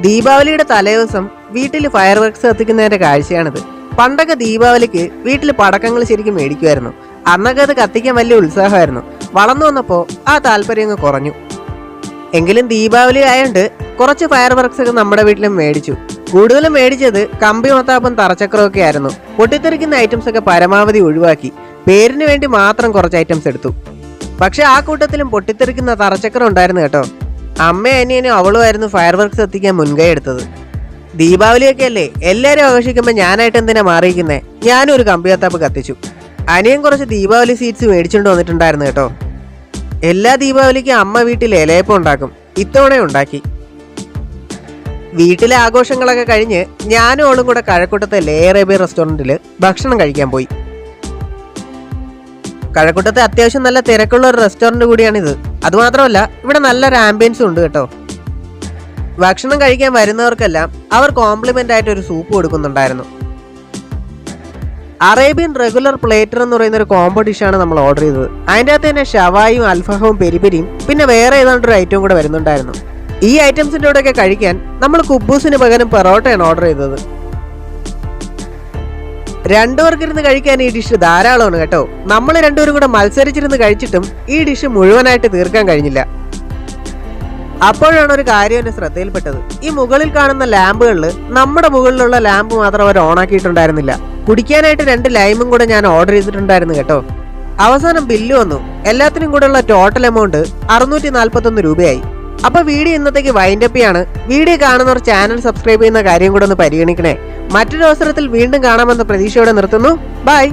ദീപാവലിയുടെ തലേദിവസം വീട്ടിൽ ഫയർ വർക്ക്സ് കത്തിക്കുന്നതിന്റെ കാഴ്ചയാണിത്. പണ്ടൊക്കെ ദീപാവലിക്ക് വീട്ടിൽ പടക്കങ്ങൾ ശരിക്കും മേടിക്കുമായിരുന്നു. അന്നൊക്കെ അത് കത്തിക്കാൻ വലിയ ഉത്സാഹമായിരുന്നു. വളർന്നു വന്നപ്പോൾ ആ താല്പര്യം അങ്ങ് കുറഞ്ഞു. എങ്കിലും ദീപാവലി ആയതുകൊണ്ട് കുറച്ച് ഫയർ വർക്ക്സ് ഒക്കെ നമ്മുടെ വീട്ടിലും മേടിച്ചു. കൂടുതലും മേടിച്ചത് കമ്പി മത്താപ്പും തറച്ചക്രമൊക്കെ ആയിരുന്നു. പൊട്ടിത്തെറിക്കുന്ന ഐറ്റംസ് ഒക്കെ പരമാവധി ഒഴിവാക്കി പേരിന് വേണ്ടി മാത്രം കുറച്ച് ഐറ്റംസ് എടുത്തു. പക്ഷെ ആ കൂട്ടത്തിലും പൊട്ടിത്തെറിക്കുന്ന തറച്ചക്രം ഉണ്ടായിരുന്നു കേട്ടോ. അമ്മയും അനിയനും അവളുമായിരുന്നു ഫയർ വർക്ക്സ് എത്തിക്കാൻ മുൻകൈ എടുത്തത്. ദീപാവലിയൊക്കെ അല്ലേ, എല്ലാവരും ആഘോഷിക്കുമ്പോൾ ഞാനായിട്ട് എന്തിനാ മാറിയിരിക്കുന്നേ? ഞാനും ഒരു കമ്പിയത്താപ്പ് കത്തിച്ചു. അനിയൻ കുറച്ച് ദീപാവലി സ്വീറ്റ്സ് മേടിച്ചുകൊണ്ട് വന്നിട്ടുണ്ടായിരുന്നു കേട്ടോ. എല്ലാ ദീപാവലിക്കും അമ്മ വീട്ടിൽ ഇലയപ്പം ഉണ്ടാക്കും. ഇത്തവണ ഉണ്ടാക്കി. വീട്ടിലെ ആഘോഷങ്ങളൊക്കെ കഴിഞ്ഞ് ഞാനും അവളും കൂടെ കഴക്കൂട്ടത്തെ ലേ അറേബ്യൻ റെസ്റ്റോറൻറ്റിൽ ഭക്ഷണം കഴിക്കാൻ പോയി. കഴക്കൂട്ടത്തെ അത്യാവശ്യം നല്ല തിരക്കുള്ള ഒരു റെസ്റ്റോറൻറ്റ് കൂടിയാണിത്. അതുമാത്രമല്ല ഇവിടെ നല്ലൊരു ആംബിയൻസും ഉണ്ട് കേട്ടോ. ഭക്ഷണം കഴിക്കാൻ വരുന്നവർക്കെല്ലാം അവർ കോംപ്ലിമെന്റ് ആയിട്ട് ഒരു സൂപ്പ് കൊടുക്കുന്നുണ്ടായിരുന്നു. അറേബ്യൻ റെഗുലർ പ്ലേറ്റർ എന്ന് പറയുന്ന ഒരു കോംബോ ഡിഷാണ് നമ്മൾ ഓർഡർ ചെയ്തത്. അതിൻ്റെ അകത്ത് തന്നെ ഷവായും അൽഫഹവും പെരിപെരിയും പിന്നെ വേറെ ഏതാണ്ട് ഒരു ഐറ്റവും കൂടെ വരുന്നുണ്ടായിരുന്നു. ഈ ഐറ്റംസിൻ്റെ കൂടെയൊക്കെ കഴിക്കാൻ നമ്മൾ കുബൂസിന് പകരം പെറോട്ടയാണ് ഓർഡർ ചെയ്തത്. രണ്ടുപേർക്കിരുന്ന് കഴിക്കാൻ ഈ ഡിഷ് ധാരാളമാണ് കേട്ടോ. നമ്മൾ രണ്ടുപേരും കൂടെ മത്സരിച്ചിരുന്ന് കഴിച്ചിട്ടും ഈ ഡിഷ് മുഴുവനായിട്ട് തീർക്കാൻ കഴിഞ്ഞില്ല. അപ്പോഴാണ് ഒരു കാര്യം എന്നെ ശ്രദ്ധയിൽപ്പെട്ടത്. ഈ മുകളിൽ കാണുന്ന ലാമ്പുകളിൽ നമ്മുടെ മുകളിലുള്ള ലാമ്പ് മാത്രം അവർ ഓണാക്കിയിട്ടുണ്ടായിരുന്നില്ല. കുടിക്കാനായിട്ട് 2 ലൈമും കൂടെ ഞാൻ ഓർഡർ ചെയ്തിട്ടുണ്ടായിരുന്നു കേട്ടോ. അവസാനം ബില്ല് വന്നു. എല്ലാത്തിനും കൂടെയുള്ള ടോട്ടൽ എമൗണ്ട് 641 രൂപയായി. അപ്പൊ വീഡിയോ ഇന്നത്തേക്ക് വൈൻഡപ്പ് ചെയ്യാണ്. വീഡിയോ കാണുന്നവർ ചാനൽ സബ്സ്ക്രൈബ് ചെയ്യുന്ന കാര്യം കൂടെ ഒന്ന് പരിഗണിക്കണേ. മറ്റൊരു അവസരത്തിൽ വീണ്ടും കാണാമെന്ന പ്രതീക്ഷയോടെ നിർത്തുന്നു. ബൈ.